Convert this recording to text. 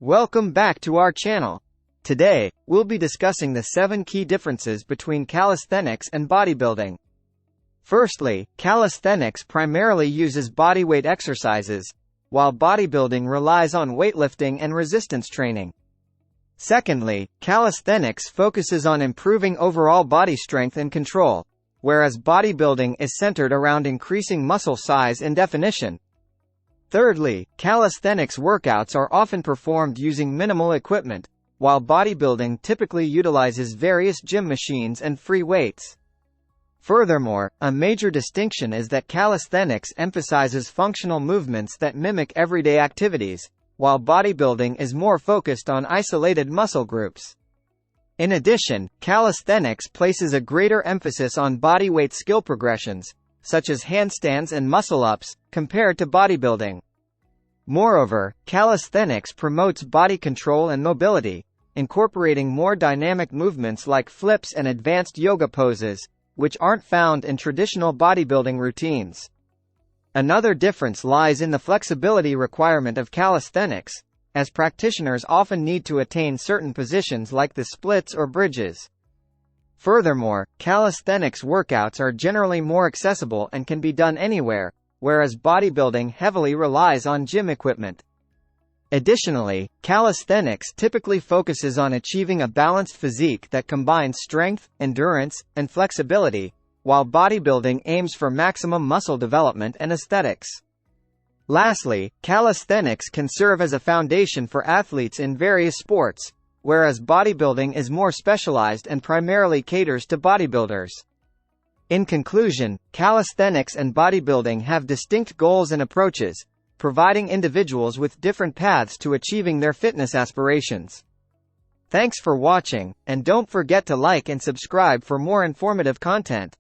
Welcome back to our channel. Today, we'll be discussing the 7 key differences between calisthenics and bodybuilding. Firstly, calisthenics primarily uses bodyweight exercises, while bodybuilding relies on weightlifting and resistance training. Secondly, calisthenics focuses on improving overall body strength and control, whereas bodybuilding is centered around increasing muscle size and definition. Thirdly, calisthenics workouts are often performed using minimal equipment, while bodybuilding typically utilizes various gym machines and free weights. Furthermore, a major distinction is that calisthenics emphasizes functional movements that mimic everyday activities, while bodybuilding is more focused on isolated muscle groups. In addition, calisthenics places a greater emphasis on bodyweight skill progressions, such as handstands and muscle-ups, compared to bodybuilding. Moreover, calisthenics promotes body control and mobility, incorporating more dynamic movements like flips and advanced yoga poses, which aren't found in traditional bodybuilding routines. Another difference lies in the flexibility requirement of calisthenics, as practitioners often need to attain certain positions like the splits or bridges. Furthermore, calisthenics workouts are generally more accessible and can be done anywhere, whereas bodybuilding heavily relies on gym equipment. Additionally, calisthenics typically focuses on achieving a balanced physique that combines strength, endurance, and flexibility, while bodybuilding aims for maximum muscle development and aesthetics. Lastly, calisthenics can serve as a foundation for athletes in various sports, whereas bodybuilding is more specialized and primarily caters to bodybuilders. In conclusion, calisthenics and bodybuilding have distinct goals and approaches, providing individuals with different paths to achieving their fitness aspirations. Thanks for watching, and don't forget to like and subscribe for more informative content.